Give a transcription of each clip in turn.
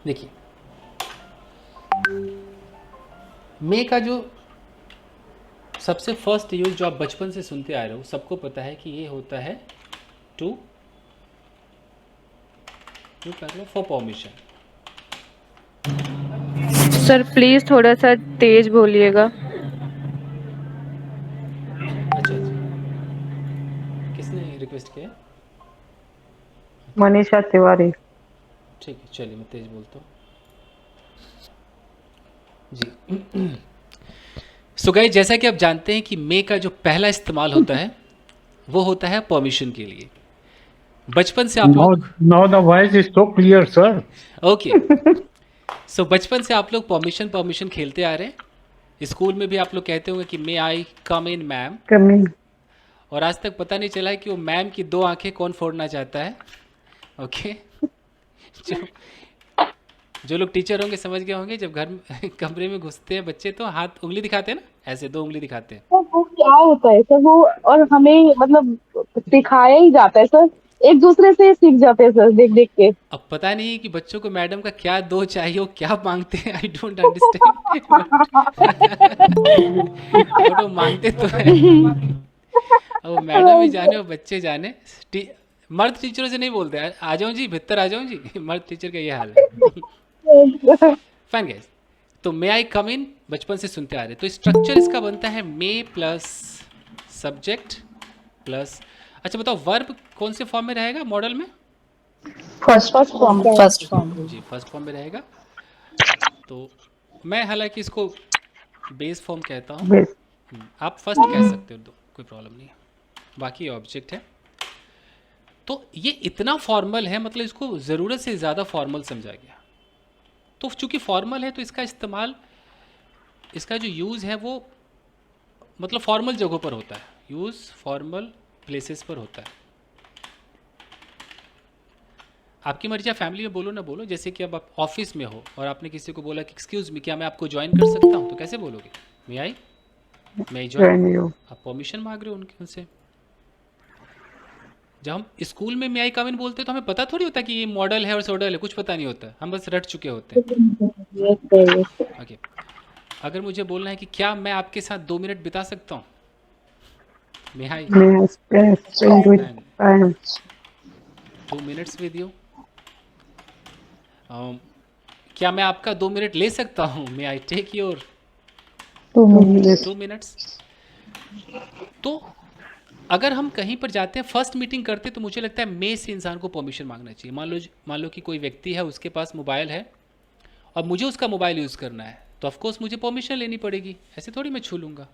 देखिए, मे का जो सबसे फर्स्ट यूज जो आप बचपन से सुनते आ रहे हो, सबको पता है कि ये होता है to to for permission. Sir please थोड़ा सा तेज बोलिएगा। अच्छा अच्छा, किसने रिक्वेस्ट किया है? मनीषा तिवारी। ठीक है, चलिए मैं तेज बोलता हूँ जी। सो गाइस, जैसा कि आप जानते हैं कि मे का जो पहला इस्तेमाल होता है वो होता है परमिशन के लिए। बचपन से आप Now, लोग now the voice is so clear, sir. Okay, so बचपन से आप लोग परमिशन परमिशन खेलते आ रहे हैं। स्कूल में भी आप लोग कहते होंगे कि मे आई कम इन मैम, कमिंग। और आज तक पता नहीं चला है कि वो मैम की दो आंखें कौन फोड़ना चाहता है। ओके, जो जो लोग टीचर होंगे समझ गए होंगे, जब घर में कमरे में घुसते हैं बच्चे तो हाथ उंगली दिखाते हैं ना, ऐसे दो उंगली दिखाते हैं। सर वो क्या होता है सर वो? और हमें मतलब सिखाया ही जाता है सर, एक दूसरे से सीख जाते हैं सर देख देख के। अब पता नहीं कि बच्चों को मैडम का क्या दो चाहिए, वो क्या मांगते हैं, आई डोंट अंडरस्टैंड, बट वो मांगते तो है। अब वो मैडम ही जाने और बच्चे जाने। मर्द टीचरों से नहीं बोलते आ जाऊं जी, भीतर आ जाऊं जी। मर्द टीचर का ये हाल है। फाइन गाइस, तो मे आई कम इन बचपन से सुनते आ रहे, तो स्ट्रक्चर इसका बनता है मे प्लस सब्जेक्ट प्लस, अच्छा बताओ वर्ब कौन से फॉर्म में रहेगा मॉडल में? First first form. First form. जी फर्स्ट फॉर्म में रहेगा। तो मैं हालांकि इसको बेस फॉर्म कहता हूँ। बेस। आप फर्स्ट कह सकते हो, दो कोई प्रॉब्लम नहीं है, बाकी ऑब्जेक्ट है। तो ये इतना फॉर्मल है, मतलब इसको ज़रूरत से ज़्यादा फॉर्मल समझा गया। तो चूंकि फॉर्मल है तो इसका इस्तेमाल, इसका जो यूज़ है वो मतलब फॉर्मल जगहों पर होता है, यूज़ फॉर्मल प्लेसेस पर होता है। आपकी मर्जी, आप फैमिली में बोलो ना बोलो, जैसे कि अब आप ऑफिस में हो और आपने किसी को बोला कि एक्सक्यूज़ मी क्या मैं आपको ज्वाइन कर सकता हूँ, तो कैसे बोलोगे? मे आई ज्वाइन? Join you. आप परमिशन मांग रहे हो उनके उनसे। जब हम स्कूल में मे आई कम इन बोलते हैं तो हमें पता थोड़ी होता कि ये मॉडल है और सॉडल है, कुछ पता नहीं होता, हम बस रट चुके होते हैं। Yes sir, yes sir. Okay, अगर मुझे बोलना है कि क्या मैं आपके साथ 2 मिनट बिता सकता हूँ, मे आई मैं spend with spend time. 2 minutes with you. क्या मैं आपका 2 मिनट ले सकता हूँ, may I take your 2 minute. 2 minutes. तो अगर हम कहीं पर जाते हैं फर्स्ट मीटिंग करते, तो मुझे लगता है मे से इंसान को परमिशन मांगना चाहिए। मान लो कि कोई व्यक्ति है, उसके पास मोबाइल है और मुझे उसका मोबाइल यूज़ करना है, तो ऑफकोर्स मुझे परमिशन लेनी पड़ेगी, ऐसे थोड़ी मैं छू लूँगा।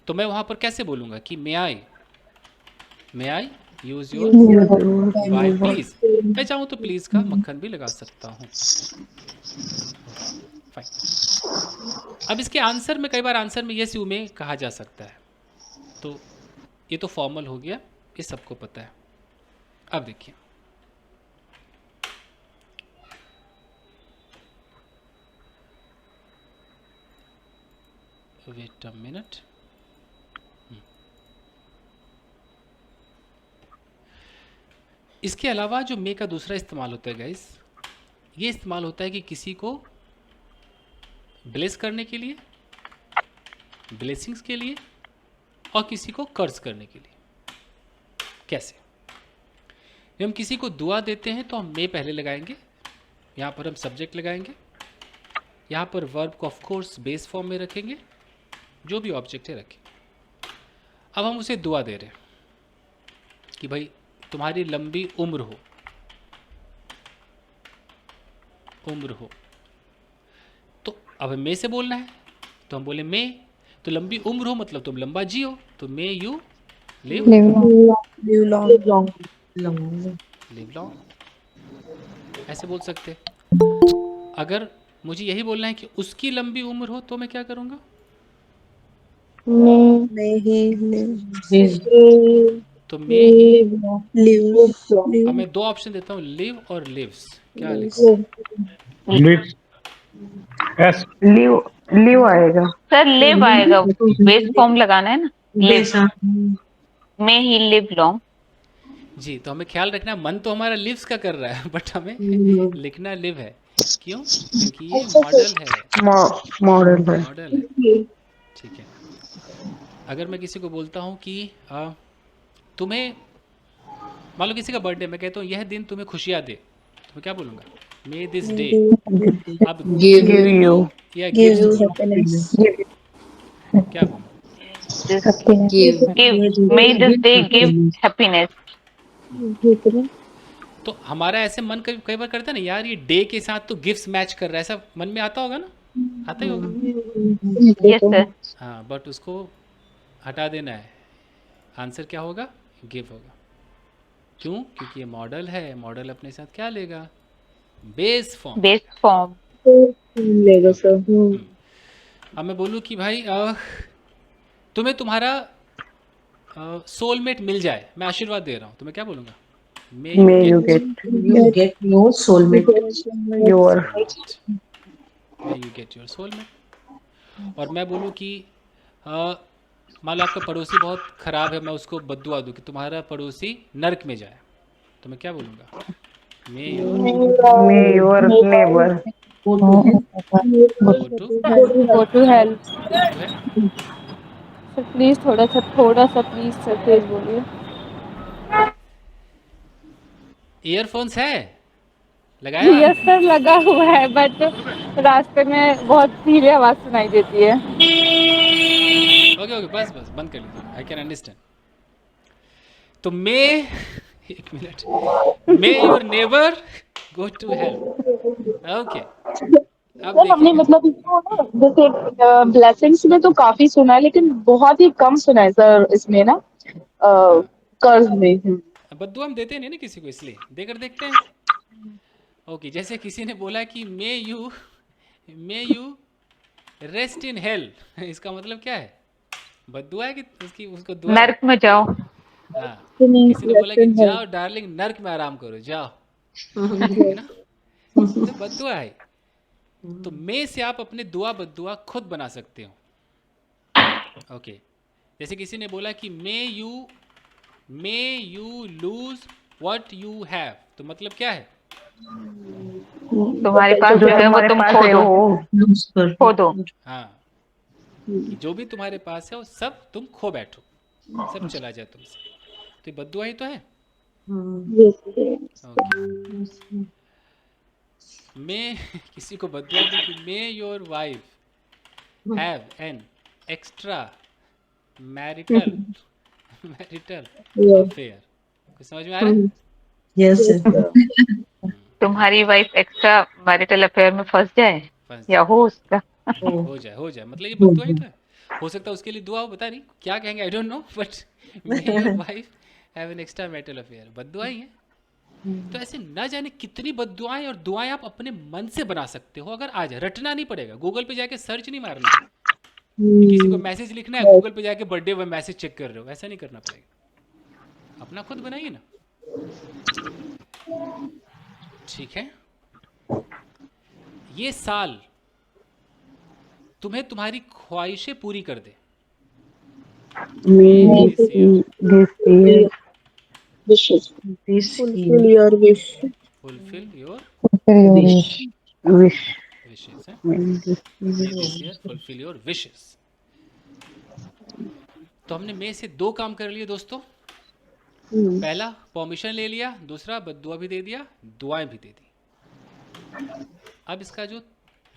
तो मैं वहाँ पर कैसे बोलूँगा कि मे आई यूज़ योर मोबाइल प्लीज़। मैं चाहूँ तो प्लीज़ का मक्खन भी लगा सकता हूँ। फाइन। अब इसके आंसर में, कई बार आंसर में यस यू में कहा जा सकता है, तो ये तो फॉर्मल हो गया, ये सबको पता है। अब देखिए, वेट अ मिनट, इसके अलावा जो मे का दूसरा इस्तेमाल होता है गाइस, ये इस्तेमाल होता है कि किसी को ब्लेस करने के लिए, ब्लेसिंग्स के लिए, और किसी को कर्ज करने के लिए। कैसे? जब हम किसी को दुआ देते हैं तो हम मे पहले लगाएंगे, यहाँ पर हम सब्जेक्ट लगाएंगे, यहाँ पर वर्ब को ऑफ कोर्स बेस फॉर्म में रखेंगे, जो भी ऑब्जेक्ट है रखें। अब हम उसे दुआ दे रहे हैं कि भाई तुम्हारी लंबी उम्र हो, उम्र हो। तो अब हमें मे से बोलना है, तो हम बोले मे, तो लंबी उम्र हो मतलब तुम लंबा जियो, तो may you live live long. Live long, ऐसे बोल सकते। अगर मुझे यही बोलना है कि उसकी लंबी उम्र हो, तो मैं क्या करूँगा? मे ही तो मे ही, लिव अब लिव मैं दो ऑप्शन देता हूँ, लिव और लिव्स, क्या लिखूँ? Lives. S. लिव। लिव आएगा। सर लिव आएगा, बेस फॉर्म लगाना है ना, live. May he live long. जी, तो हमें ख्याल रखना है, मन तो हमारा लिव्स का कर रहा है, बट हमें लिखना लिव है। क्यों? क्योंकि ये मॉडल है, मॉडल है। मॉडल है। ठीक है, अगर मैं किसी को बोलता हूँ कि तुम्हें, मान लो किसी का बर्थडे, मैं कहता हूँ यह दिन तुम्हें खुशियाँ दे, तो मैं क्या बोलूँगा? मे दिस डे। अब Give give give you you या give गिव्स you बोलूँ, happiness. क्या बोलूँ? This Give give me this day give happiness. तो हमारा ऐसे मन कई कई बार करता है ना, यार ये डे के साथ तो गिफ्ट्स मैच कर रहा है, ऐसा मन में आता होगा ना, आता ही होगा। Yes sir. हाँ, बट उसको हटा देना है। आंसर क्या होगा? गिव होगा। क्यों? क्योंकि ये मॉडल है, मॉडल अपने साथ क्या लेगा? Base form. Base form. लेगा सर। अब मैं बोलूँ कि भाई तुम्हें तुम्हारा सोलमेट मिल जाए, मैं आशीर्वाद दे रहा हूँ, तो मैं क्या बोलूँगा? May you may you get get you get your soulmate. Your soulmate, may you get your soulmate. और मैं बोलूँ कि अ, मान लो आपका पड़ोसी बहुत ख़राब है, मैं उसको बद्दुआ दूँ कि तुम्हारा पड़ोसी नर्क में जाए, तो मैं क्या बोलूँगा? May your may your neighbour Go to hell. Go to go to help. है। सर प्लीज थोड़ा सा प्लीज सर तेज बोलिए। ईयरफोन्स है लगाया यस आपने? सर लगा हुआ है, बट रास्ते में बहुत धीरे आवाज सुनाई देती है। ओके ओके, बस बस बंद कर लीजिए, आई कैन अंडरस्टैंड। तो मे एक मिनट, may your neighbour go to help. Okay, अब सर हमने देखिएगा। मतलब इसको ना जैसे ब्लेसिंग्स में तो काफी सुना है, लेकिन बहुत ही कम सुना है सर इसमें ना, हाँ, कर्ज में। बद्दुआ हम देते नहीं ना किसी को, इसलिए देकर देखते हैं। ओके, जैसे किसी ने बोला कि may you rest in hell, इसका मतलब क्या है? बद्दुआ है कि उसकी उसको दुआ है? नर्क में जाओ। हाँ, किसी ने बोला कि जाओ डार्लिंग नर्क में आराम करो, जाओ, है ना, तो बद्दुआ है। तो मे से आप अपने दुआ बद्दुआ खुद बना सकते हो। ओके, जैसे किसी ने बोला कि may you lose what you have, तो मतलब क्या है? तुम्हारे पास जो जो है वो तुम्हारे तुम पास खो है दो। वो Lose कर खो दो। हाँ, कि जो भी तुम्हारे पास है वो सब तुम खो बैठो, सब चला जाए तुमसे, तो ये बद्दुआ ही तो है। ओके, मैं किसी को बद्दुआ दूं कि मे your wife have an extra marital marital affair. कुछ समझ में आ रहा है? Yes, sir. तुम्हारी वाइफ एक्स्ट्रा मैरिटल अफेयर में फंस जाए फंस या जाए, हो उसका। Oh. हो जाए, मतलब ये बद्दुआ ही तो है। हो सकता है उसके लिए दुआ हो, बता नहीं क्या कहेंगे, I don't know, but may your wife have an extra marital affair, बद्दुआ ही है। तो ऐसे न जाने कितनी बद्दुआएं और दुआएं आप अपने मन से बना सकते हो, अगर आ जाए, रटना नहीं पड़ेगा, गूगल पे जाके सर्च नहीं मारना है कि किसी को मैसेज लिखना है, गूगल पे जाके बर्थडे व मैसेज चेक कर रहे हो, ऐसा नहीं करना पड़ेगा, अपना खुद बनाइए ना। ठीक है, ये साल तुम्हें तुम्हारी ख्वाहिशें पूरी कर दे। May may this year this year wishes This fulfil year, your wish. Fulfil your wish. Wish wishes है। May this may this year fulfil your wishes. तो हमने मे से 2 काम कर लिए दोस्तों। पहला परमिशन ले लिया, दूसरा बद्दुआ भी दे दिया, दुआएं भी दे दी। अब इसका जो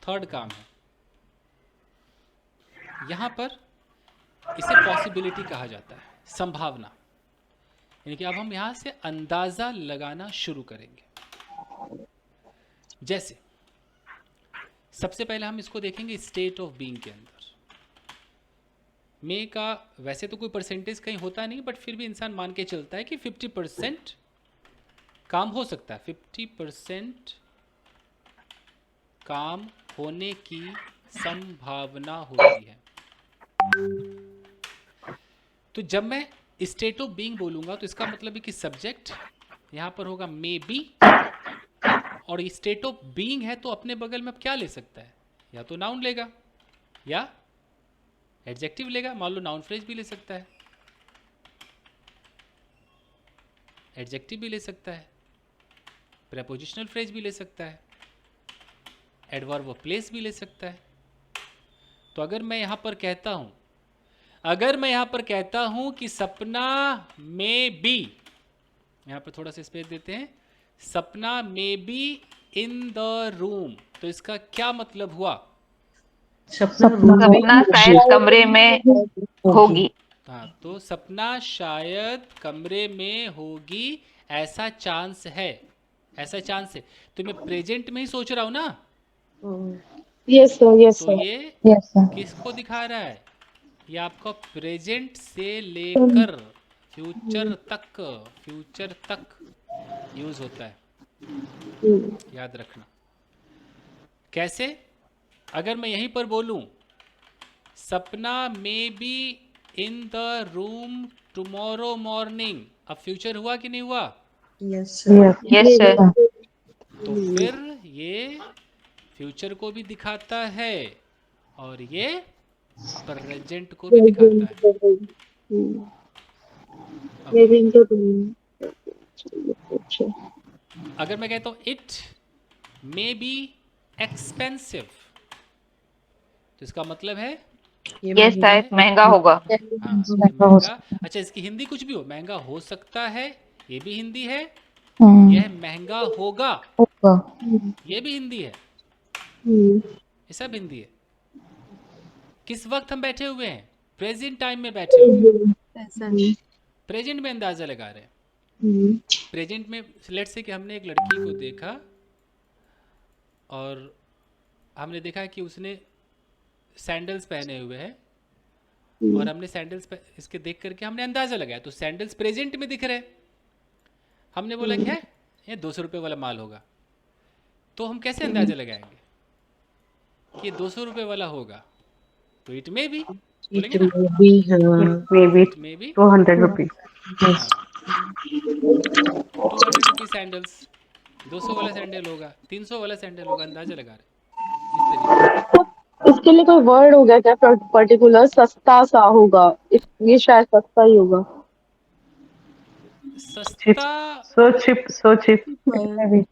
थर्ड काम है, यहाँ पर इसे पॉसिबिलिटी कहा जाता है, संभावना। यानी कि अब हम यहाँ से अंदाज़ा लगाना शुरू करेंगे। जैसे सबसे पहले हम इसको देखेंगे स्टेट ऑफ बीइंग के अंदर। मे का वैसे तो कोई परसेंटेज कहीं होता नहीं, बट फिर भी इंसान मान के चलता है कि 50% काम हो सकता है, 50% काम होने की संभावना होती है। तो जब मैं स्टेट ऑफ बीइंग बोलूंगा तो इसका मतलब है कि सब्जेक्ट यहाँ पर होगा मे बी, और स्टेट ऑफ बीइंग है तो अपने बगल में अब क्या ले सकता है, या तो नाउन लेगा या एडजेक्टिव लेगा। मान लो नाउन फ्रेज भी ले सकता है, एडजेक्टिव भी ले सकता है, प्रेपोजिशनल फ्रेज भी ले सकता है, एडवर्ब ऑफ प्लेस भी ले सकता है। तो अगर मैं यहाँ पर कहता हूँ कि सपना में बी, यहाँ पर थोड़ा सा स्पेस देते हैं, सपना में बी इन द रूम, तो इसका क्या मतलब हुआ? सपना रूम में सपना शायद कमरे में होगी। हाँ, तो सपना शायद कमरे में होगी, ऐसा चांस है, ऐसा चांस है। तो मैं प्रेजेंट में ही सोच रहा हूँ ना, यस सर, यस तो सर। ये यस सर। किसको दिखा रहा है? ये आपका प्रेजेंट से लेकर फ्यूचर तक यूज होता है, याद रखना। कैसे? अगर मैं यहीं पर बोलूं सपना में be in the room tomorrow morning, अब फ्यूचर हुआ कि नहीं हुआ? Yes sir yes sir. तो फिर ये फ्यूचर को भी दिखाता है और ये प्रेजेंट को भी दिखाता है। अगर मैं कहता हूँ इट मे बी एक्सपेंसिव, तो इसका मतलब है ये शायद महंगा होगा। हाँ, ये महंगा। अच्छा, इसकी हिंदी कुछ भी हो, महंगा हो सकता है, ये भी हिंदी है। यह महंगा होगा, ये भी हिंदी है, ये सब हिंदी है। किस वक्त हम बैठे हुए हैं? प्रेजेंट टाइम में बैठे हुए हैं, प्रेजेंट में अंदाजा लगा रहे हैं। प्रेजेंट में लेट्स से कि हमने एक लड़की को देखा और हमने देखा कि उसने सैंडल्स पहने हुए हैं, और हमने सैंडल्स इसके देख करके हमने अंदाजा लगाया, तो सैंडल्स प्रेजेंट में दिख रहे हैं। हमने बोला कि है ये 200 रुपये वाला माल होगा, तो हम कैसे अंदाजा लगाएंगे कि ये 200 रुपये वाला होगा? तो इट में भी बोलेंगे ना, भी हाँ मे बी इट में भी 200 रुपीज। 200 रुपीज सैंडल्स, 200 वाला सैंडल होगा, 300 वाला सैंडल होगा, अंदाजा लगा रहे इस तरीके से। इसके लिए कोई वर्ड होगा क्या पर्टिकुलर? सस्ता सा होगा, ये शायद सस्ता ही होगा। सस्ता, so cheap may be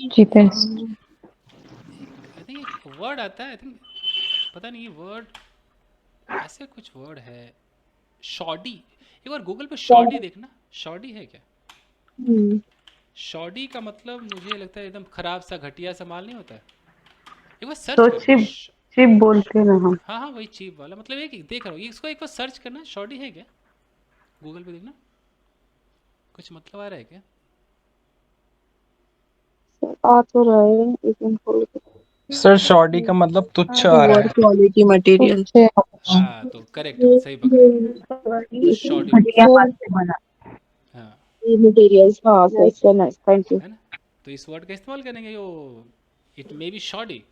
cheapest. I think एक वर्ड आता है, आई थिंक, पता नहीं वर्ड, ऐसे कुछ वर्ड है, शॉडी। एक बार गूगल पे शॉडी देखना, शॉडी है क्या? शॉडी का मतलब मुझे लगता है एकदम खराब सा घटिया सा माल नहीं होता है, एक बार सर्च सो करना। चिप बोलते हैं ना हम। हाँ हाँ, वही चीप वाला, मतलब एक देख रहा हूँ, इसको एक बार सर्च करना, शॉडी है क्या, गूगल पे देखना, कुछ मतलब आ रहा है क्या? आ तो रहा है, एक मिनट खोल के। सर शॉर्डी का मतलब तुच्छ आ रहा है। क्वालिटी मटेरियल हाँ, तो करेक्ट, सही पकड़े, शॉडी घटिया हाथ से बना। हाँ, मटेरियल्स, हाँ सही, नाइस, थैंक यू। है ना? तो इस वर्ड का इस्तेमाल करेंगे, यो इट मे बी शॉडी,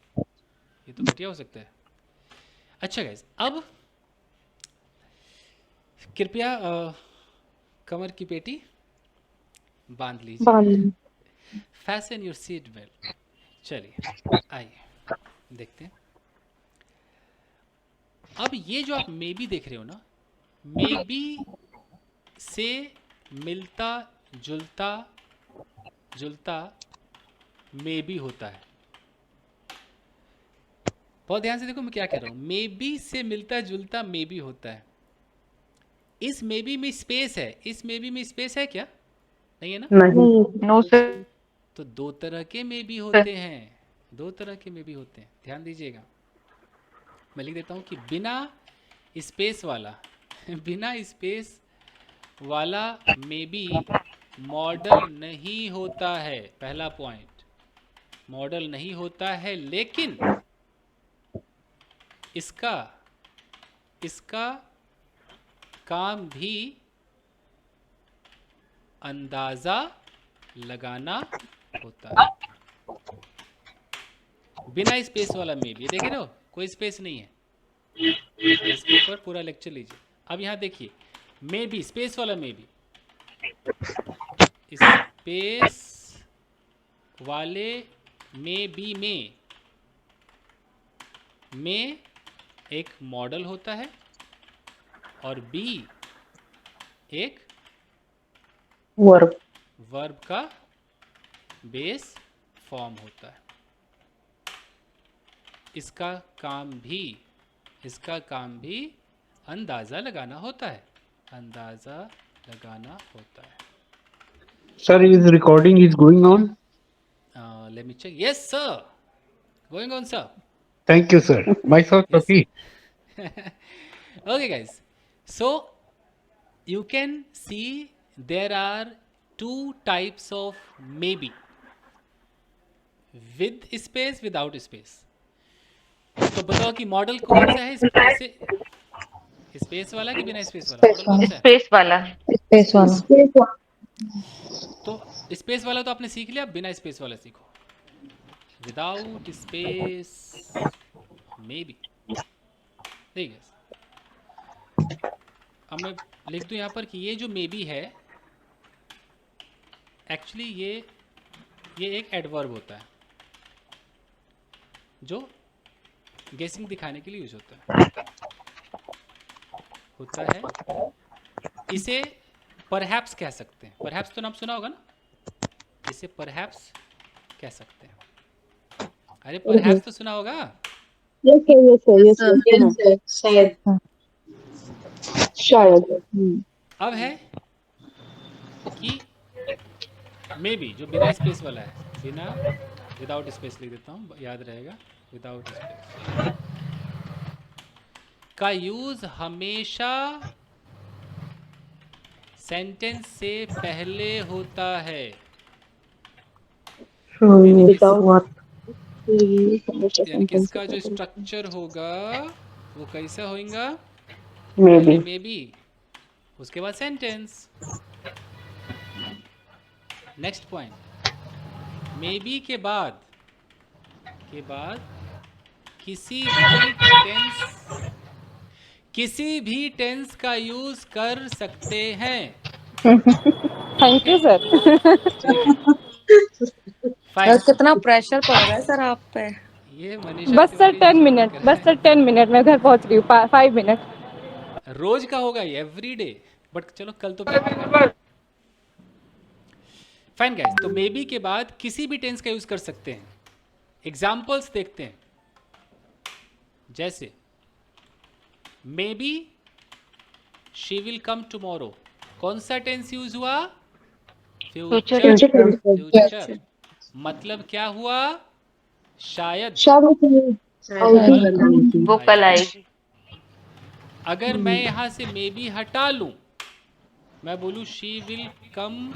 ये तो घटिया हो सकता है। अच्छा गाइस, अब कृपया कमर की पेटी बांध लीजिए, फैसन योर सीट बेल्ट। चलिए आइए देखते हैं। अब ये जो आप मे बी देख रहे हो ना, मे बी से मिलता जुलता मे बी होता है। बहुत ध्यान से देखो मैं क्या कह रहा हूं, मे बी से मिलता जुलता मे बी होता है। इस मे बी में स्पेस है, इस मे बी में स्पेस है क्या? नहीं है ना? नहीं। No sir. तो दो तरह के मे बी होते हैं, दो तरह के मे बी होते हैं, ध्यान दीजिएगा। मैं लिख देता हूं कि बिना स्पेस वाला बिना स्पेस वाला मे बी मॉडल नहीं होता है। पहला पॉइंट, मॉडल नहीं होता है, लेकिन इसका काम भी अंदाजा लगाना होता है। बिना स्पेस वाला मे बी, देख रहे हो कोई स्पेस नहीं है, इसके ऊपर पूरा लेक्चर लीजिए। अब यहां देखिए, मे बी स्पेस वाला मे बी, स्पेस वाले मे बी में एक मॉडल होता है और बी एक वर्ब का बेस फॉर्म होता है। इसका काम भी अंदाज़ा लगाना होता है, अंदाज़ा लगाना होता है। Sir, is recording is going on? Let me check. Yes, sir. Going on, sir. Thank you, sir. Myself, Yes, sir. Pratik. Okay, guys. So you can see there are two types of maybe, with space, without space. तो बताओ कि model कौन सा है, space वाला कि बिना space वाला? मॉडल कौन सा है? स्पेस वाला। स्पेस वाला। तो स्पेस वाला तो आपने सीख लिया, बिना स्पेस वाला सीखो। Without space may be. ठीक है, अब मैं लिख दूं यहाँ पर कि ये जो मे बी है, एक्चुअली ये एक एडवर्ब होता है जो गेसिंग दिखाने के लिए यूज होता है। इसे परहैप्स कह सकते हैं। परहैप्स तो नाम सुना होगा ना, इसे परहैप्स कह सकते हैं। अरे परहैप्स तो सुना होगा। यस सर शायद शायद। अब है कि मे बी जो बिना स्पेस वाला है, विदाउट स्पेस लिख देता हूँ, याद रहेगा। विदाउट स्पेस का यूज हमेशा सेंटेंस से पहले होता है। यानी कि इसका जो स्ट्रक्चर होगा वो कैसा होगा? पहले मे बी, उसके बाद sentence. Next point, may be के बाद किसी भी टेंस का यूज कर सकते हैं। Thank you sir. फाइन। कितना प्रेशर पड़ रहा है सर आप पे। ये मनीषा बस सर तिवारी 10 जो भी मिनट, कर बस रहा सर 10 मिनट मैं घर पहुंच रही हूँ। 5 मिनट। है रोज का होगा ये, एवरी डे। बट चलो कल तो प्रैक्टिकल। फाइन गाइस, तो मे बी के बाद किसी भी टेंस का यूज कर सकते हैं। एग्जाम्पल्स देखते हैं, जैसे may be she will come tomorrow, कौन सा टेंस यूज हुआ? फ्यूचर। मतलब क्या हुआ? शायद वो कल आएगी। अगर मैं यहां से मे बी हटा लूं, मैं बोलूं शी विल कम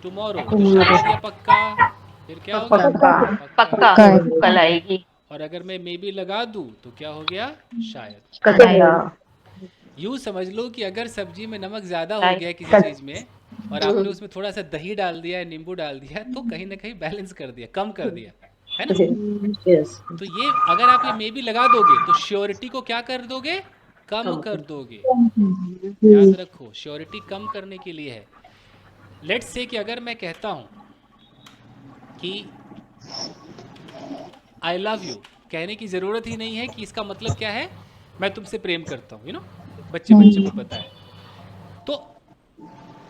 टुमारो, तो शायद या पक्का? फिर क्या हो गया? पक्का कल आएगी। और अगर मैं मे बी लगा दूं तो क्या हो गया? शायद। यूं समझ लो कि अगर सब्जी में नमक ज़्यादा हो गया किसी चीज़ में, और आपने उसमें थोड़ा सा दही डाल दिया, नींबू डाल दिया, तो कहीं ना कहीं बैलेंस कर दिया, कम कर दिया, है ना? तो ये अगर आप ये मे बी लगा दोगे तो श्योरिटी को क्या कर दोगे? कम कर दोगे। याद रखो, श्योरिटी कम करने के लिए है। लेट्स से कि अगर मैं कहता हूं कि आई लव यू, कहने की ज़रूरत ही नहीं है कि इसका मतलब क्या है, मैं तुमसे प्रेम करता हूँ, बच्चे को पता है। तो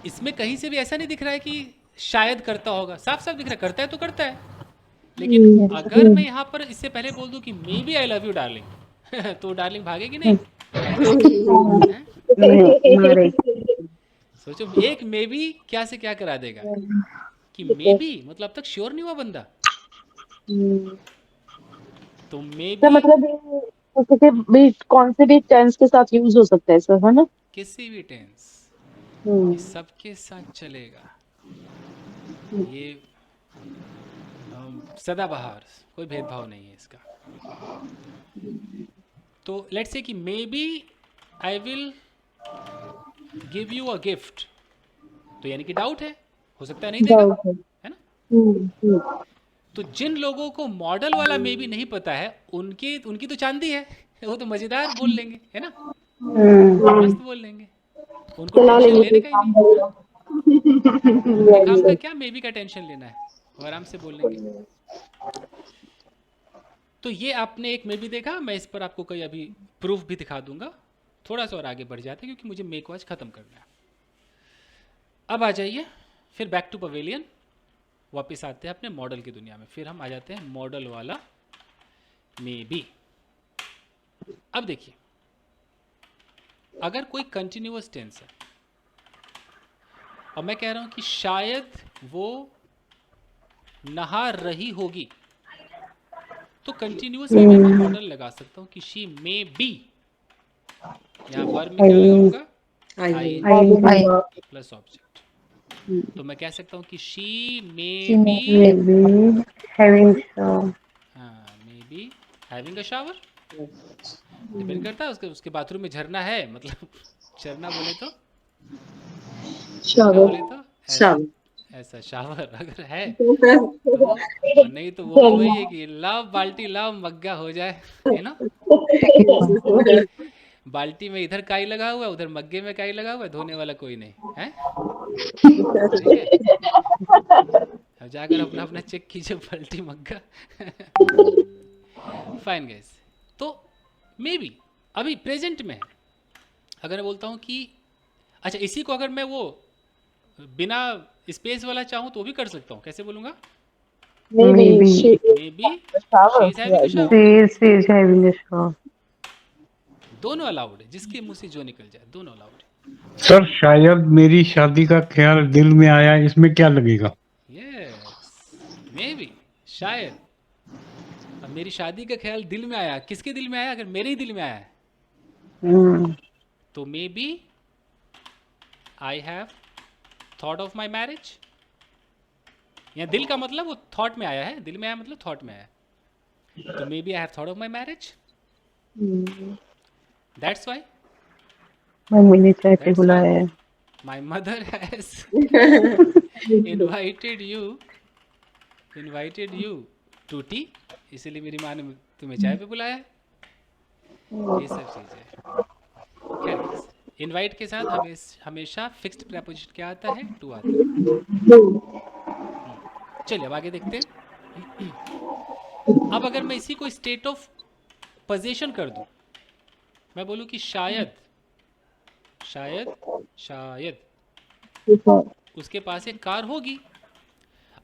इसमें कहीं से भी ऐसा नहीं दिख रहा है कि शायद करता होगा, साफ साफ दिख रहा है करता है तो करता है। लेकिन अगर मैं यहाँ पर इससे पहले बोल दूं कि maybe I love you darling, तो डार्लिंग भागेगी नहीं? सोचो, एक मे बी क्या से क्या करा देगा कि मे बी मतलब अब तक श्योर नहीं हुआ बंदा। तो मे तो बी मतलब ये किसी भी कौन से भी टेंस के साथ यूज हो सकता है सर, है ना? किसी भी टेंस, ये सबके साथ चलेगा। ये सदाबहार, कोई भेदभाव नहीं है इसका। तो लेट्स से कि maybe I will give you a gift, तो यानी कि डाउट है, हो सकता है नहीं देगा, है ना? तो जिन लोगों को मॉडल वाला मे बी नहीं पता है, उनकी तो चांदी है, वो तो मजेदार बोल लेंगे, है ना? मस्त बोल लेंगे, उनको टेंशन लेने का ही नहीं। उनके काम का क्या मे बी का टेंशन लेना है, वो आराम से बोल लेंगे। तो ये आपने एक मे बी देखा। मैं इस पर आपको कोई अभी प्रूफ भी दिखा दूंगा। थोड़ा सा और आगे बढ़ जाते हैं क्योंकि मुझे मे को आज खत्म करना है। अब आ जाइए फिर बैक टू पवेलियन, वापस आते हैं अपने मॉडल की दुनिया में। फिर हम आ जाते हैं मॉडल वाला मे बी। अब देखिए, अगर कोई कंटिन्यूअस टेंस है और मैं कह रहा हूं कि शायद वो नहा रही होगी, तो कंटिन्यूअस के लिए मैं मॉडल लगा सकता हूं कि शी मे बी। यहां वर्ब में क्या लगाऊंगा? आई प्लस ऑब्जेक्ट। तो मैं कह सकता हूं कि she may be, may be having a shower. Depend करता है, उसके बाथरूम में झरना है, मतलब झरना बोले तो, झरना बोले तो ऐसा शावर अगर है तो वो, और नहीं तो वो भी वही है कि लाव बाल्टी लाव मग्गा हो जाए, है ना। बाल्टी में इधर काई लगा हुआ है, उधर मग्गे में काई लगा हुआ है, धोने वाला कोई नहीं है, ठीक है। अब जाकर अपना अपना चेक कीजिए बाल्टी मग्गा। फाइन गाइस, तो मे बी अभी प्रेजेंट में है। अगर मैं बोलता हूँ कि अच्छा, इसी को अगर मैं वो बिना स्पेस वाला चाहूँ तो भी कर सकता हूँ। कैसे बोलूँगा? maybe she may be shower, she is having a yeah, shower. दोनों अलाउड है, जिसके मुंह से जो निकल जाए, दोनों अलाउड है। सर शायद मेरी शादी का ख्याल दिल में आया, इसमें क्या लगेगा? यस, मे बी, शायद। अब मेरी शादी का ख्याल दिल में आया, किसके दिल में आया? अगर मेरे ही दिल में आया है तो maybe I have thought of my marriage. यहाँ दिल का मतलब वो थॉट में आया है, दिल में आया मतलब थॉट में आया है। तो maybe I have thought of my marriage, that's why mummy ने चाय पे That's बुलाया why है। my mother has invited you to tea। इसीलिए मेरी माँ ने तुम्हें चाय पे बुलाया है। ये सब चीज़ें। खैर, इनवाइट के साथ हमेशा फिक्स्ड प्रेपोजिशन क्या आता है? टू आता है। चलिए अब आगे देखते हैं। अब अगर मैं इसी को स्टेट ऑफ पोजीशन कर दूं, मैं बोलूं कि शायद शायद शायद उसके पास एक कार होगी।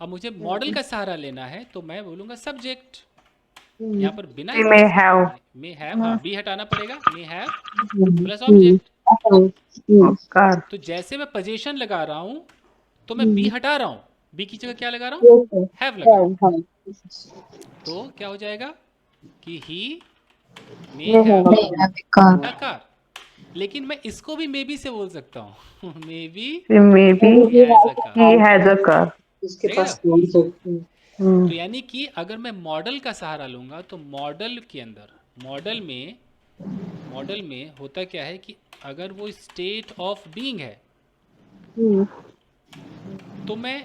अब मुझे मॉडल का सहारा लेना है तो मैं बोलूंगा सब्जेक्ट। यहाँ पर बिना मे हैव, हाँ बी हटाना पड़ेगा, may have plus object. Car. तो जैसे मैं पोजीशन लगा रहा हूं तो मैं बी हटा रहा हूं, बी की जगह क्या लगा रहा हूं? हैव लगा रहा हूं। तो क्या हो जाएगा कि he may have a car. लेकिन मैं इसको भी मे बी से बोल सकता हूँ। May be he has a car. देख रहे हो? तो यानी कि अगर मैं मॉडल का सहारा लूंगा तो मॉडल के अंदर, मॉडल में होता क्या है कि अगर वो स्टेट ऑफ बीइंग है तो मैं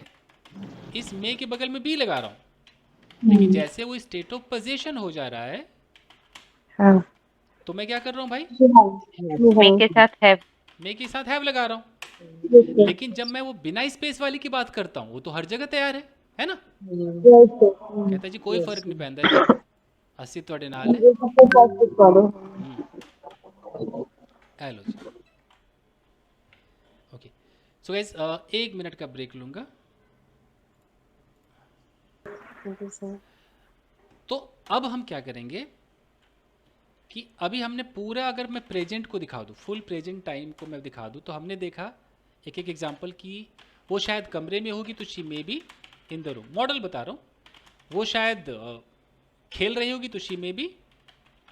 इस मे के बगल में बी लगा रहा हूं। लेकिन जैसे वो स्टेट ऑफ पोजीशन हो जा रहा है तो मैं क्या कर रहा हूं भाई? मे के साथ हैव। मे के साथ हैव लगा रहा हूं। लेकिन जब मैं वो बिना स्पेस वाली की बात करता हूं, वो तो हर जगह तैयार है ना। कहता जी कोई फर्क नहीं पैंदा जी, अस्सी थोड़े नाल है। हेलो जी, ओके। सो गाइस, 1 मिनट का ब्रेक लूंगा। तो अब हम क्या करेंगे कि अभी हमने पूरा, अगर मैं प्रेजेंट को दिखा दूं, फुल प्रेजेंट टाइम को मैं दिखा दूं, तो हमने देखा एक एक एग्जांपल की वो शायद कमरे में होगी तो she may be in the room. Model बता रहा हूं। वो शायद खेल रही होगी तो शी मे बी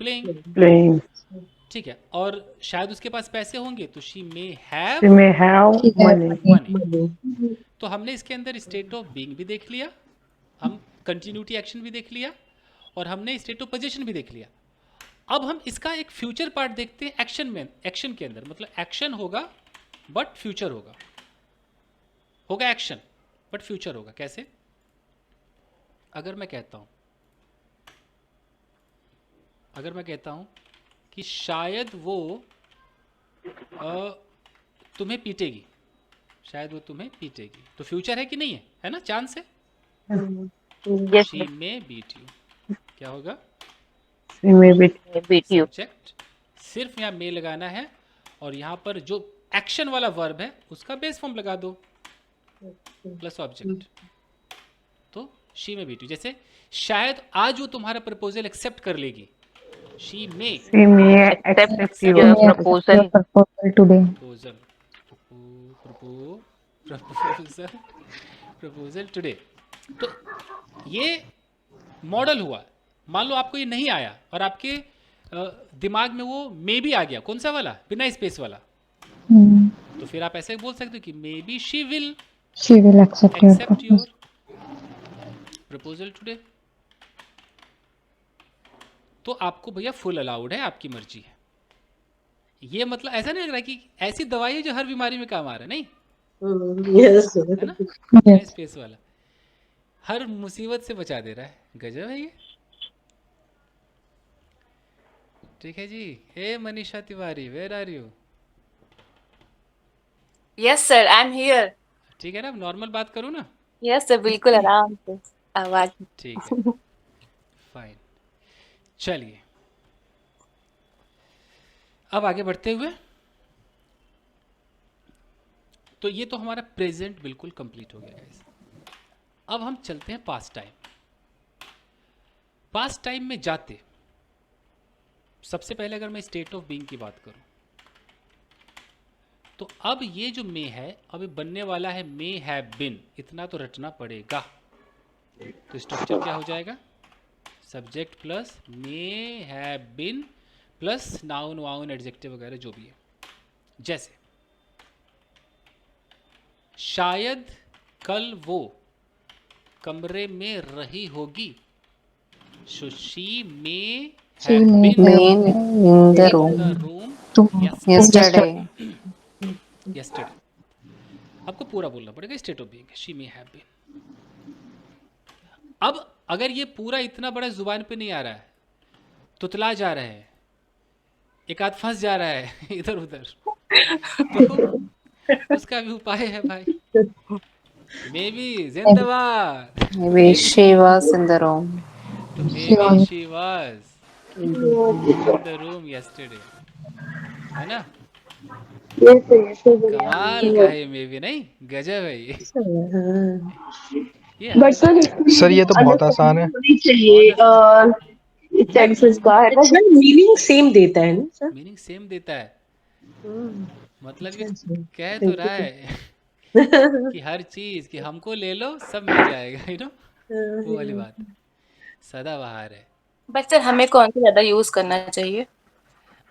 प्लेइंग। ठीक है। और शायद उसके पास पैसे होंगे तो शी मे हैव मनी। तो हमने इसके अंदर स्टेट ऑफ बीइंग भी देख लिया, हम कंटिन्यूटी एक्शन भी देख लिया, और हमने स्टेट ऑफ पोजीशन भी देख लिया। अब हम इसका एक फ्यूचर पार्ट देखते हैं एक्शन में। एक्शन के अंदर मतलब एक्शन होगा बट फ्यूचर होगा एक्शन बट फ्यूचर होगा। कैसे? अगर मैं कहता हूं कि शायद वो तुम्हें पीटेगी, शायद वो तुम्हें पीटेगी, तो फ्यूचर है कि नहीं है ना? चांस है। शी मे बीट यू, क्या होगा? सब्जेक्ट। सिर्फ यहाँ मे लगाना है और यहाँ पर जो एक्शन वाला वर्ब है उसका बेस फॉर्म लगा दो प्लस ऑब्जेक्ट। तो शी मे बीट यू। जैसे शायद आज वो तुम्हारा प्रपोजल एक्सेप्ट कर लेगी। She may She may Accept accept your your proposal. proposal today. Proposal proposal proposal today. तो ये मॉडल हुआ। मान लो आपको ये नहीं आया और आपके दिमाग में वो मे बी आ गया, कौन सा वाला, बिना स्पेस वाला, Hmm. तो फिर आप ऐसे बोल सकते हो कि maybe she will She will accept your accept proposal. Your proposal today. तो आपको भैया फुल अलाउड है, आपकी मर्जी है। ये मतलब ऐसा नहीं लग रहा कि ऐसी दवाई है जो हर बीमारी में काम आ रहा है, नहीं Yes. है ना, Yes. स्पेस वाला हर मुसीबत से बचा दे रहा है। गजब है ये। ठीक है जी। Hey Manisha Tiwari, where are you? Yes sir, I am here. ठीक है ना, नॉर्मल बात करूँ ना? यस सर, बिल्कुल आराम से आवाज। ठीक है, फाइन। चलिए अब आगे बढ़ते हुए, तो ये तो हमारा प्रेजेंट बिल्कुल कंप्लीट हो गया गाइस। अब हम चलते हैं पास्ट टाइम। पास्ट टाइम में जाते सबसे पहले अगर मैं स्टेट ऑफ बीइंग की बात करूं, तो अब ये जो मे है, अभी बनने वाला है मे हैव बीन, इतना तो रटना पड़ेगा। तो स्ट्रक्चर क्या हो जाएगा? Subject plus may have been plus noun वाउन एडजेक्टिव वगैरह जो भी है। जैसे शायद कल वो कमरे में रही होगी। So she may She have may been Been in the in room the room yesterday. yesterday. आपको पूरा बोलना पड़ेगा state of being. She may have been. अब अगर ये पूरा इतना बड़ा जुबान पे नहीं आ रहा है, तुतला जा रहा है, एक आध फंस जा रहा है इधर उधर, तो उसका भी उपाय है भाई। मे बी जिंदाबाद। Maybe she was in the room. तो may She be was. She was in the room yesterday, है ना? Yes, sir, yes, sir, कमाल का है मे बी, नहीं? गजब है ये। ये बट सर सर ये तो बहुत आसान है। होनी बहुत चाहिए आसान। टेंसेस का है ना अच्छा, मीनिंग सेम देता है ना सर? मीनिंग सेम देता है। मतलब ये अच्छा सर, कह तो थैंक रहा यू। है कि हर चीज कि हमको ले लो सब मिल जाएगा, यू नो, वो वाली बात सदाबहार है। बट सर हमें कौन सा ज्यादा यूज करना चाहिए?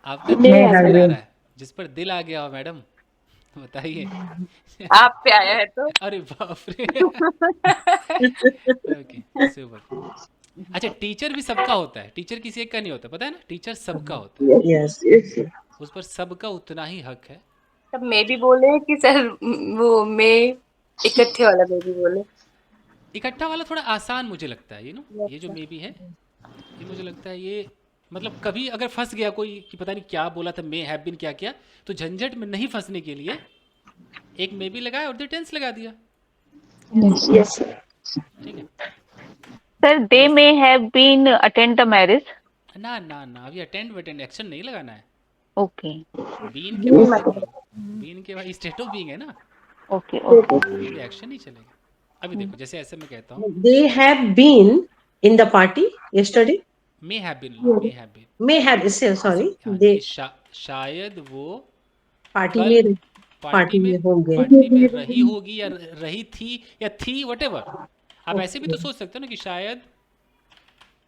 आपका May दिल have किस पर आ been. रहा है? जिस पर दिल आ गया हो मैडम, बताइए। आप पे आया है तो। अरे बाप रे। Okay, super. अच्छा, टीचर भी सबका होता है, टीचर किसी एक का नहीं होता, पता है ना? टीचर सबका होता है, यस। yes. उस पर सबका उतना ही हक है। तब मे भी बोले कि सर वो मे इकट्ठे वाला मे भी बोले। इकट्ठा वाला थोड़ा आसान मुझे लगता है, ये जो मे बी है, ये मुझे लगता है ये मतलब कभी अगर फंस गया कोई कि पता नहीं क्या बोला था, मे हैव बीन क्या किया, तो झंझट में नहीं फंसने के लिए एक मे बी लगाया और द टेंस लगा दिया। Yes. Yes, sir. ठीक है Sir, they may have been attend the marriage. ना ना ना, अभी अटेंड वेटेंड एक्शन नहीं लगाना है। Okay, बीन के बाद देखो, बीन के बाद स्टेट ऑफ बीइंग है ना, okay, okay. अभी एक्शन नहीं चलेगा। अभी देखो, जैसे ऐसे मैं कहता हूँ They have been in the party yesterday. May have been, may have been, May have, sorry, हाँ, they कि शायद वो पार्टी कल में पार्टी में होंगे। रही होगी या रही थी या थी, वटेवर। आप ऐसे भी तो सोच सकते हो ना कि शायद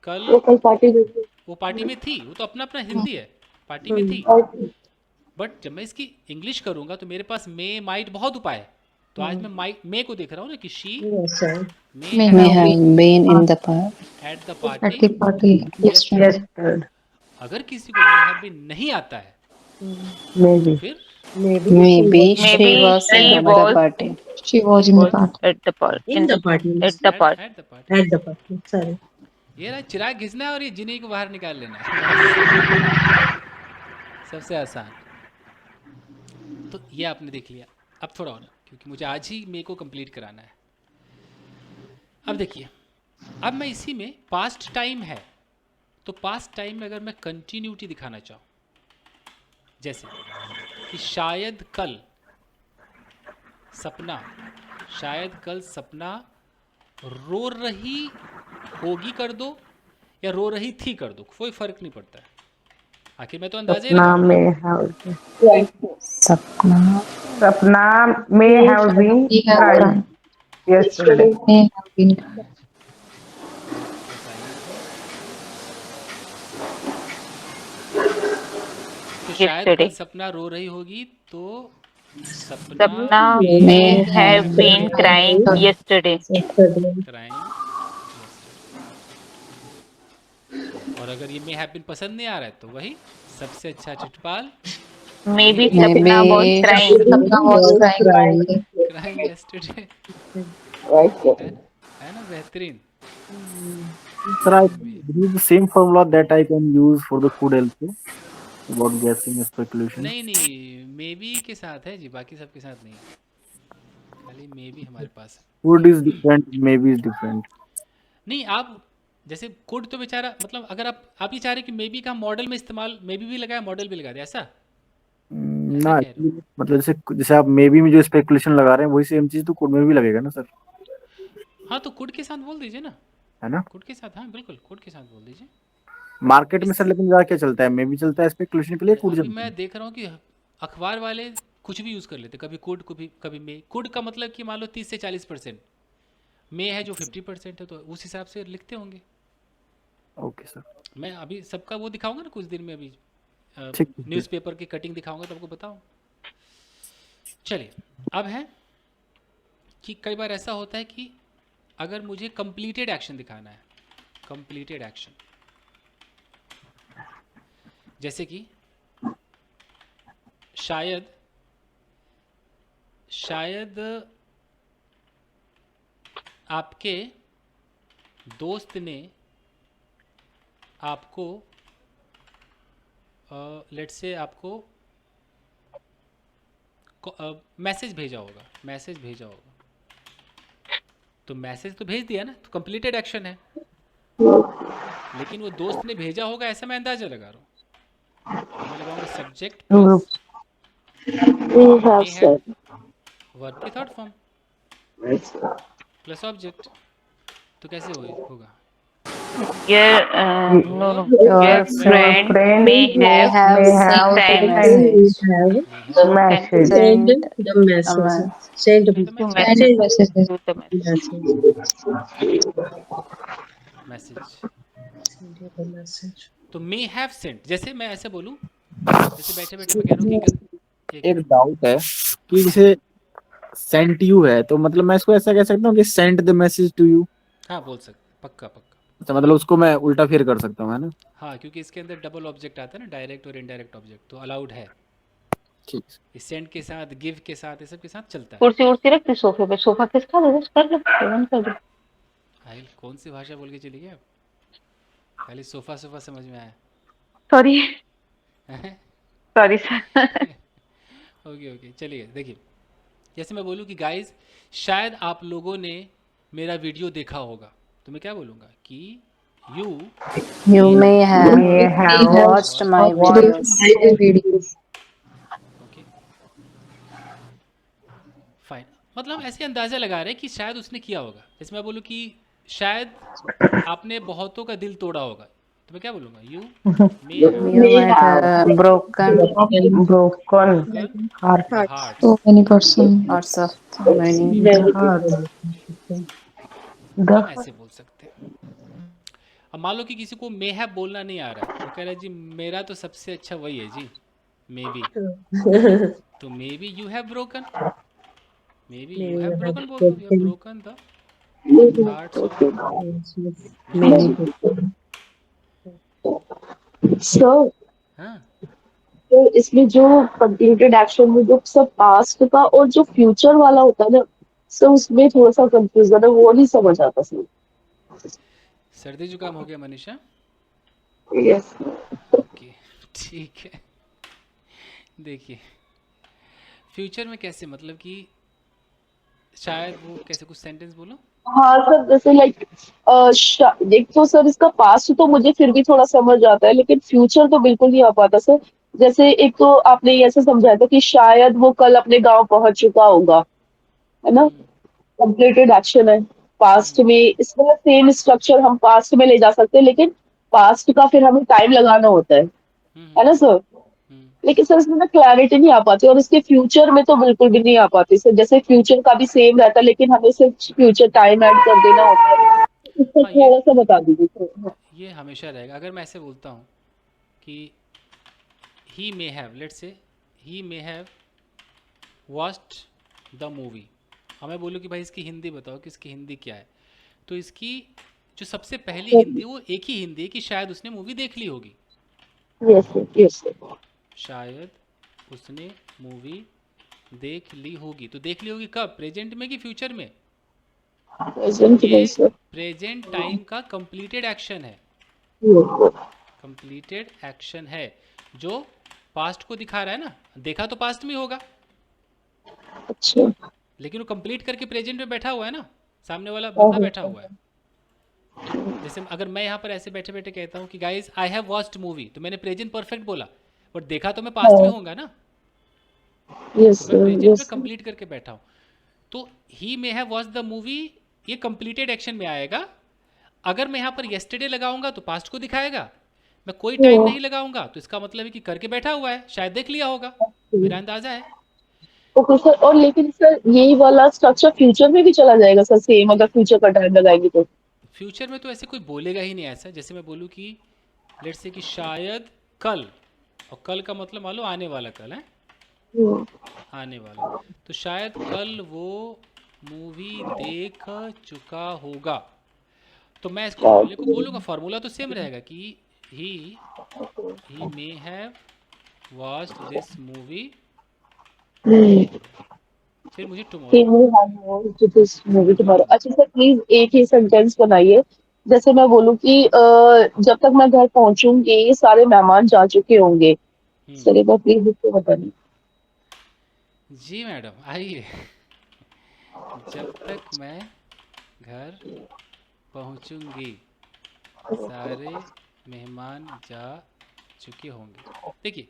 कल वो कल पार्टी में थी। वो पार्टी में थी, वो तो अपना अपना हिंदी है, पार्टी में थी। बट जब मैं इसकी इंग्लिश करूंगा तो मेरे पास मे माइट बहुत उपाय है। तो आज मैं मे को देख रहा हूँ ना कि she Yes, sir. May May May have have been in the park. At the at party the party yesterday. yesterday. अगर किसी को मे हैव बीन नहीं आता है तो Maybe. फिर Maybe Maybe she she Maybe was she at the was party. She was in the party. At the party. in the party. At the party. At the party. At the party. Sorry. ये रहा चिराग घिसना है और ये जिन्हीं को बाहर निकाल लेना है, बस सबसे आसान। तो ये आपने देख लिया। अब थोड़ा और, क्योंकि मुझे आज ही मे को कंप्लीट कराना है। अब देखिए, अब मैं इसी में पास्ट टाइम है, तो पास्ट टाइम में अगर मैं कंटिन्यूटी दिखाना चाहूँ, जैसे कि शायद कल सपना रो रही होगी कर दो या रो रही थी कर दो, कोई फर्क नहीं पड़ता है, आखिर मैं तो अंदाजा ही सपना लगाऊंगा। may have सपना सपना may have been may have crying cried, yesterday. may have been cried. ऐसा ही है। तो शायद कल Yesterday. सपना रो रही होगी, तो सपना सपना may have been crying yesterday. Crime. और अगर ये मे हैव बीन पसंद नहीं आ रहा है तो वही सबसे अच्छा चिटपाल Maybe Maybe Sapna was crying. सपना was crying. Crying yesterday. है ना बेहतरीन। Sir, I believe the same formula that I can use for the could also about guessing speculation. नहीं नहीं, मे बी के साथ है जी, बाकी सबके साथ नहीं, खाली मे बी हमारे पास है। Could is different, maybe is different. नहीं, आप जैसे कुड तो बेचारा, मतलब अगर आप ये चाह रहे कि मे बी का मॉडल में इस्तेमाल, मे बी भी लगाया मॉडल भी लगा दिया, ऐसा ना कह रहे हो? मतलब जैसे आप मे बी में जो स्पेकुलेशन लगा रहे हैं वही सेम चीज तो could में भी लगेगा ना सर, हाँ तो कुड के साथ बोल दीजिए ना, है ना? कुड के साथ, हाँ बिल्कुल कुड के साथ बोल दीजिए। मार्केट में सर लेकिन ज्यादा क्या चलता है, मे भी चलता है स्पेकुलेशन के लिए, could अभी चलता मैं है। देख रहा हूँ कि अखबार वाले कुछ भी यूज़ कर लेते, कभी कुड कभी मे। कुड का मतलब कि मान लो 30 से 40%, मे है जो 50% है, तो उस हिसाब से लिखते होंगे। ओके सर, मैं अभी सबका वो दिखाऊंगा ना कुछ दिन में, अभी ठीक। न्यूज़पेपर की कटिंग दिखाऊंगा तो आपको बताऊँ। चलिए, अब है कि कई बार ऐसा होता है कि अगर मुझे कंप्लीटेड एक्शन दिखाना है, कंप्लीटेड एक्शन, जैसे कि शायद आपके दोस्त ने आपको लेट्स से आपको मैसेज भेजा होगा, तो मैसेज तो भेज दिया ना, तो कंप्लीटेड एक्शन है, लेकिन वो दोस्त ने भेजा होगा ऐसा मैं अंदाजा लगा रहा हूँ। मैं लगाऊंगा सब्जेक्ट प्लस वर्ब की थर्ड फॉर्म प्लस ऑब्जेक्ट, तो कैसे होगा? Your friend may have sent a message. Message. Send The message. Send तो To send messages. to the message. message. तो मे हैव सेंट, जैसे मैं ऐसे बोलूँ, जैसे बैठे बैठे मैं कह रहा हूँ कि एक डाउट है कि जैसे सेंट यू है तो मतलब मैं इसको ऐसा कह सकता हूँ कि send the message to you, हाँ बोल सकते, पक्का। तो मतलब उसको मैं उल्टा फिर कर सकता हूँ, है ना? हाँ, क्योंकि इसके अंदर डबल ऑब्जेक्ट आता है ना, डायरेक्ट और इनडायरेक्ट ऑब्जेक्ट, तो अलाउड है। ठीक। इस सेंड के साथ, गिव के साथ, ये सब के साथ चलता है। कुर्सी उर्सी रखती सोफे पे, सोफा किसका है? कर लो, बंद कर दो। आहिल कौन सी भाषा बोल के चली गई आप? खाली सोफा समझ में आया। Sorry sir. ओके चलिए, देखिए, जैसे मैं बोलूँ कि गाइस शायद आप लोगों ने मेरा वीडियो देखा होगा, तो मैं क्या बोलूँगा कि You may have watched my videos. Okay fine, मतलब ऐसे अंदाज़ा लगा रहे हैं कि शायद उसने किया होगा। जैसे मैं बोलूँ कि शायद आपने बहुतों का दिल तोड़ा होगा, तो मैं क्या बोलूँगा? You You might have broken hearts So many person. hearts of so many hearts. हम ऐसे बोल सकते हैं। अब मान लो कि किसी को मे हैव बोलना नहीं आ रहा है, वो कह रहा है जी मेरा तो सबसे अच्छा वही है जी, मे बी, तो may be you have broken, may be you have broken बोल दो, या broken the hearts of Many. Sir, हाँ। तो इसमें जो कंप्लीटेड एक्शन में जो सब पास्ट का और जो फ्यूचर वाला होता है ना, सर उसमें थोड़ा सा कंफ्यूजन है, वो नहीं समझ आता सर। सर्दी जुकाम हो गया मनीषा? यस। ओके ठीक है। देखिए फ्यूचर में कैसे, मतलब कि शायद वो कैसे, कुछ सेंटेंस बोलो। हाँ सर, जैसे लाइक एक तो सर इसका पास्ट तो मुझे फिर भी थोड़ा समझ आता है, लेकिन फ्यूचर तो बिल्कुल नहीं आ पाता सर। जैसे एक तो आपने ये ऐसे समझाया था कि शायद वो कल अपने गांव पहुंच चुका होगा, है ना, कंप्लीटेड एक्शन है। पास्ट में इसमें सेम स्ट्रक्चर हम पास्ट में ले जा सकते हैं, लेकिन पास्ट का फिर हमें टाइम लगाना होता है ना सर? लेकिन सर इसमें ना क्लैरिटी नहीं आ पाती, और इसके फ्यूचर में तो बिल्कुल भी नहीं आ पाती सर। जैसे फ्यूचर का भी सेम रहता है, लेकिन हमें सिर्फ फ्यूचर टाइम ऐड कर देना होता है। इसको हाँ, ये थोड़ा सा बता दीजिए सर। ये हमेशा रहेगा। अगर मैं ऐसे बोलता हूँ कि he may have, let's say he may have watched the movie, हमें बोलो कि भाई इसकी हिंदी बताओ कि इसकी हिंदी क्या है, तो इसकी जो सबसे पहली हिंदी वो एक ही हिंदी है कि शायद उसने मूवी देख ली होगी, यस सर, यस सर। शायद उसने मूवी देख ली होगी। तो देख ली होगी कब, प्रेजेंट में कि फ्यूचर में? प्रेजेंट में ये सर। प्रेजेंट टाइम का कंप्लीटेड एक्शन है, यस सर। कंप्लीटेड एक्शन है जो पास्ट को दिखा रहा है ना। देखा तो पास्ट में होगा, अच्छा। लेकिन वो कंप्लीट करके प्रेजेंट में बैठा हुआ है ना, सामने वाला बंदा बैठा हुआ है। जैसे अगर मैं यहाँ पर ऐसे बैठे बैठे कहता हूँ कि guys I have watched movie, तो मैंने प्रेजेंट परफेक्ट बोला, बट देखा तो मैं पास्ट में होगा ना, यस तो मैं सर, प्रेजेंट में यस सर। कंप्लीट करके बैठा हूँ। तो he may have watched the movie, ये कंप्लीटेड एक्शन में आएगा। अगर मैं यहाँ पर येस्टरडे लगाऊंगा तो पास्ट को दिखाएगा, मैं कोई टाइम नहीं लगाऊंगा तो इसका मतलब है कि करके बैठा हुआ है, शायद देख लिया होगा, मेरा अंदाजा है। ओके सर, और लेकिन सर यही वाला स्ट्रक्चर फ्यूचर में भी चला जाएगा सर सेम, अगर फ्यूचर का टाइम लगाएंगे तो? फ्यूचर में तो ऐसे कोई बोलेगा ही नहीं ऐसा। जैसे मैं बोलूँ कि लेट्स से कि शायद कल, और कल का मतलब मान लो आने वाला कल है, आने वाला, तो शायद कल वो मूवी देख चुका होगा। तो मैं इसको बोलने को बोलूँगा, फार्मूला तो सेम रहेगा कि he may have watched this movie, फिर मुझे मूवी टुमारो। अच्छा सर, प्लीज एक ही सेंटेंस बनाइए। जैसे मैं बोलूँ कि जब तक मैं घर पहुंचूंगी ये सारे मेहमान जा चुके होंगे। सर एक बार प्लीज इसको बताइए। जी मैडम आइए। जब तक मैं घर पहुंचूंगी सारे मेहमान जा चुके होंगे। देखिए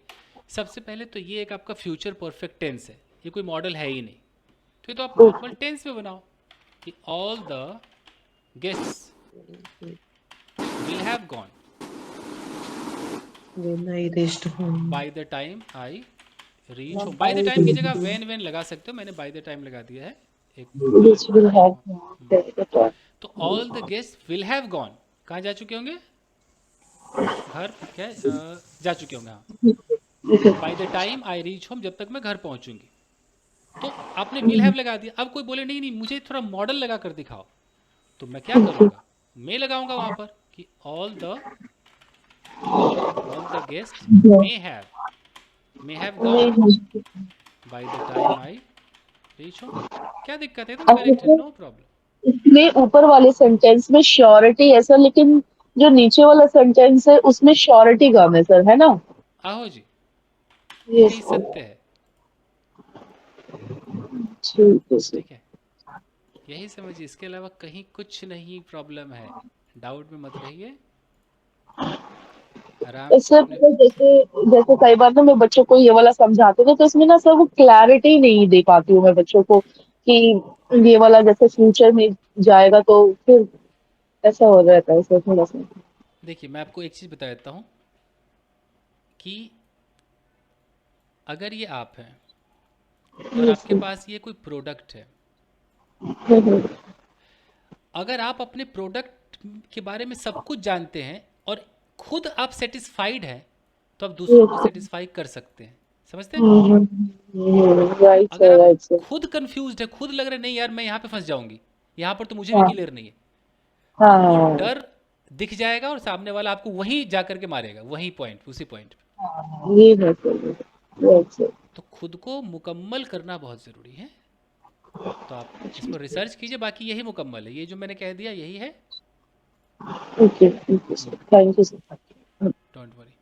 सबसे पहले तो ये एक आपका फ्यूचर परफेक्ट टेंस है, ये कोई मॉडल है ही नहीं, तो आप नॉर्मल टेंस में बनाओ कि all the guests will have gone When I reached home. By the time I reach home. By the time की जगह वेन लगा सकते हो, मैंने बाय द टाइम लगा दिया है तो all the guest will have gone, कहाँ जा चुके होंगे? घर क्या जा चुके होंगे, हाँ। By the time I reach home, जब तक मैं घर पहुंचूंगी। तो आपने विल हैव लगा दिया। अब कोई बोले नहीं नहीं मुझे थोड़ा मॉडल लगा कर दिखाओ, तो मैं क्या करूँगा, मैं लगाऊंगा वहाँ पर कि all the guest may have gone by the time I reach home. क्या दिक्कत है? तो करेक्ट है, नो प्रॉब्लम। इसमें ऊपर वाले सेंटेंस में श्योरिटी है सर, लेकिन जो नीचे वाला सेंटेंस है उसमें श्योरिटी कम है सर, है ना? आहो जी, Yes, यही sir. सत्य है, ठीक है सर। ठीक है, यही समझिए, इसके अलावा कहीं कुछ नहीं प्रॉब्लम है। डाउट में मत रहिए, आराम से सर अपने जैसे जैसे कई बार ना मैं बच्चों को ये वाला समझाती हूँ तो इसमें ना सर वो क्लैरिटी नहीं दे पाती हूँ मैं बच्चों को कि ये वाला जैसे फ्यूचर में जाएगा तो फिर ऐसा हो रहता है सर थोड़ा सा। देखिए मैं आपको एक चीज़ बता देता हूँ कि अगर ये आप हैं और आपके पास ये कोई प्रोडक्ट है, अगर आप अपने प्रोडक्ट के बारे में सब कुछ जानते हैं और खुद आप सेटिस्फाइड हैं, तो आप दूसरों को सेटिस्फाई कर सकते हैं, समझते हैं? राइट अगर सर, आप राइट सर। खुद कंफ्यूज्ड है, खुद लग रहा है नहीं यार मैं यहाँ पे फंस जाऊंगी, यहाँ पर तो मुझे भी क्लियर नहीं है, तो वो हाँ डर दिख जाएगा और सामने वाला आपको वहीं जा करके मारेगा, वही पॉइंट, उसी पॉइंट पे। ये है सर, राइट सर। तो खुद को मुकम्मल करना बहुत ज़रूरी है, तो आप इसमें रिसर्च कीजिए, बाकी यही मुकम्मल है, ये जो मैंने कह दिया यही है, okay sir, thank you sir. Don't worry.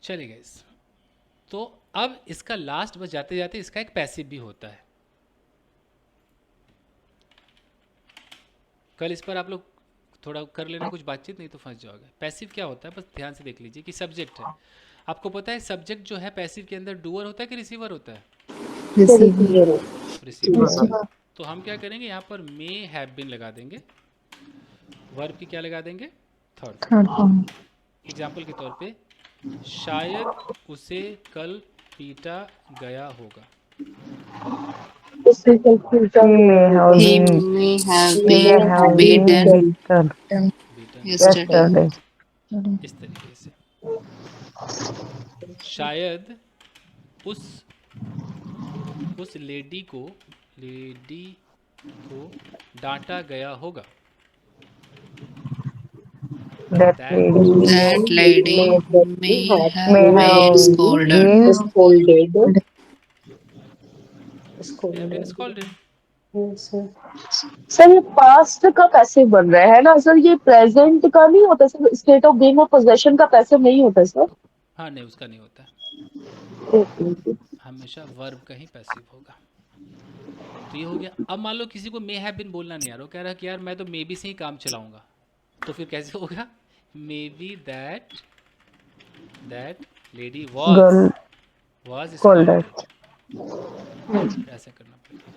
चलिए गाइस, तो अब इसका लास्ट बस जाते जाते इसका एक पैसिव भी होता है। कल इस पर आप लोग थोड़ा कर लेना कुछ बातचीत, नहीं तो फंस जाओगे। पैसिव क्या होता है बस ध्यान से देख लीजिए कि सब्जेक्ट है, आपको पता है सब्जेक्ट जो है पैसिव के अंदर डूअर होता है कि रिसीवर होता है? रिसीवर होता है। तो हम क्या करेंगे, यहाँ पर मे हैव बीन लगा देंगे, वर्ब की क्या लगा देंगे, थर्ड थर्ड फॉर्म। एग्जाम्पल के तौर पे, शायद उसे कल पीटा गया होगा। उससे confused He may have He been may have he may have been been beaten beaten yesterday. yesterday. इस तरीके से, शायद उस लेडी को डांटा गया होगा। That that lady That lady may have may been have scolded. been Scolded. Been Scolded. Scolded. Yes, sir. Sir ये पास्ट का पैसिव बन रहा है ना सर, ये प्रेजेंट का नहीं होता सर, स्टेट ऑफ बीइंग और पोजेशन का पैसिव नहीं होता सर। हाँ नहीं, उसका नहीं होता, हमेशा वर्ब का ही पैसिव होगा। तो ये हो गया। अब मान लो किसी को मे हैव बीन बोलना नहीं आ रहा, वो कह रहा है कि यार मैं तो मे बी से ही काम चलाऊंगा, तो फिर कैसे होगा, may be that lady girl was scolded. scolded। ऐसा करना पड़ेगा,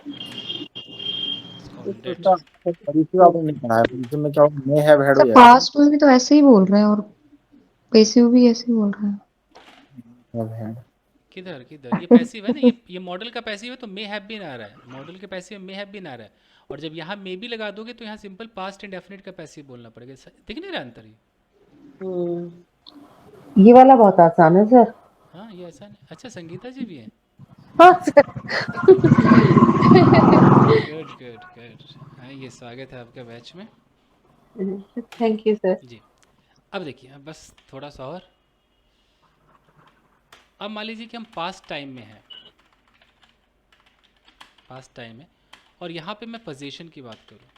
scolded। परिचय आपने नहीं पढ़ाया, परिचय में क्या मे हैव हैड हो सर जाएगा। पास्ट में भी तो ऐसे ही बोल रहे हैं और पैसिव भी ऐसे ही बोल रहे हैं। Have had। किधर ये पैसिव है ना, ये मॉडल का पैसिव है, तो मे हैव बीन आ रहा है, मॉडल के पैसिव में मे हैव बीन आ रहा है, और जब यहाँ मे भी लगा दोगे तो यहाँ सिंपल पास्ट इंडेफिनिट का पैसिव बोलना पड़ेगा। दिख नहीं रहा अंतर ये? ये वाला बहुत आसान है सर। हाँ ये ऐसा नहीं। अच्छा संगीता जी भी हैं। हाँ सर। गुड। हाँ ये स्वागत है आपका बैच में थैंक यू सर। जी। अब देखिए, अब बस थोड़ा सा और, अब मान लीजिए कि हम पास्ट टाइम में हैं, पास्ट टाइम में, और यहाँ पे मैं पोजीशन की बात करूँ,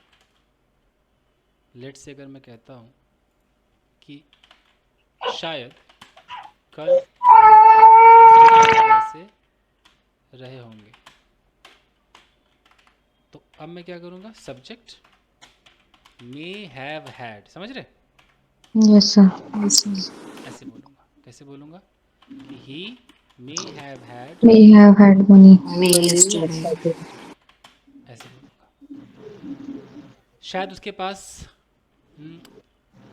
लेट से अगर मैं कहता हूँ कि शायद कल ऐसे रहे होंगे, तो अब मैं क्या करूँगा, सब्जेक्ट मे हैव हैड, समझ रहे? Yes sir. ऐसे बोलूँगा, कैसे बोलूँगा, he may have had May have had money. yesterday। ऐसे बोलूँगा। शायद उसके पास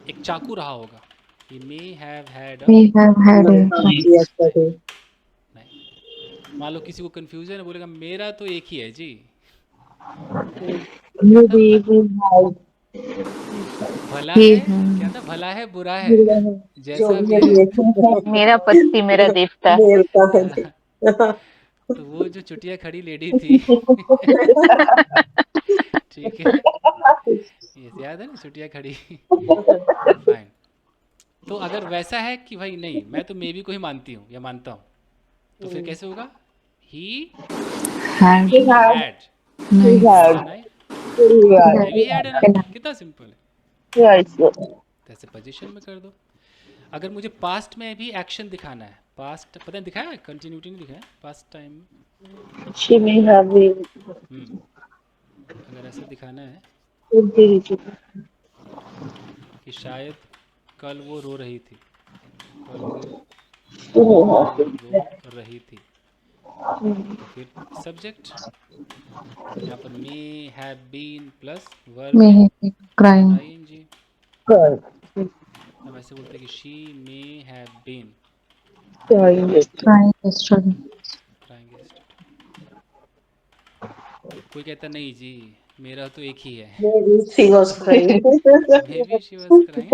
एक चाकू रहा होगा, he may have had May have had a yesterday। नहीं, मान लो किसी को कंफ्यूजन है, बोलेगा मेरा तो एक ही है जी, भला he है had क्या था, भला है बुरा है, जैसा भी है। मेरा पति मेरा देवता। तो वो जो चुटिया खड़ी लेडी थी ठीक है, ये याद है ना, चुटिया खड़ी फाइन। तो अगर वैसा है कि भाई नहीं मैं तो मे बी को ही मानती हूँ या मानता हूँ, तो फिर कैसे होगा, ही had हैड कितना सिंपल है। ऐसे पोजीशन में कर दो। अगर मुझे पास्ट में भी एक्शन दिखाना है, पास्ट पता नहीं दिखाया है, कंटिन्यूटी नहीं दिखाया पास्ट टाइम में, She may have been अगर ऐसा दिखाना है कि शायद कल वो रो रही थी, कल वो रो रही थी, तो फिर सब्जेक्ट यहाँ पर may have been plus verb may have been crying. ING. हम ऐसे बोलते हैं कि she may have been Crying yesterday. Crying yesterday। कोई कहता नहीं जी मेरा तो एक ही है, She was crying. May be she was crying.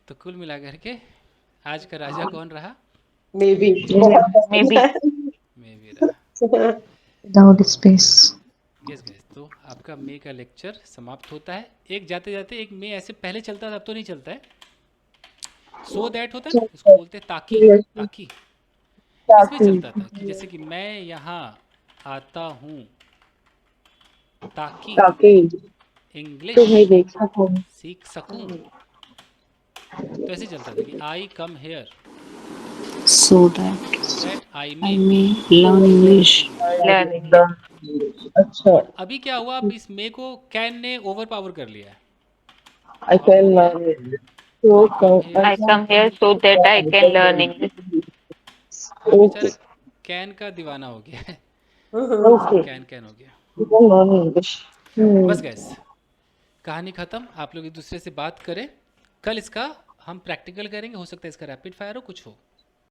तो कुल मिलाकर के आज का राजा कौन रहा, Maybe. May be. May be रहा। Without space. यस गाइस, तो आपका मे का लेक्चर समाप्त होता है। एक जाते जाते एक मे ऐसे पहले चलता था, अब तो नहीं चलता है, सो दैट होता है ना, इसको बोलते हैं ताकि। ताकि इसमें चलता था कि जैसे कि मैं यहाँ आता हूँ ताकि इंग्लिश सीख सकूं, तो ऐसे चलता था कि I come here So that that I I may. may learn English. अच्छा, अभी क्या हुआ, अब इस मे को कैन ने ओवर पावर कर लिया है। I can learn it. I come here so that I can learn English. बेचारा कैन का दीवाना हो गया है। Okay. कैन कैन हो गया। You can learn English. बस गैस, कहानी ख़त्म। आप लोग एक दूसरे से बात करें। कल इसका हम प्रैक्टिकल करेंगे, हो सकता है इसका रैपिड फायर हो, कुछ हो।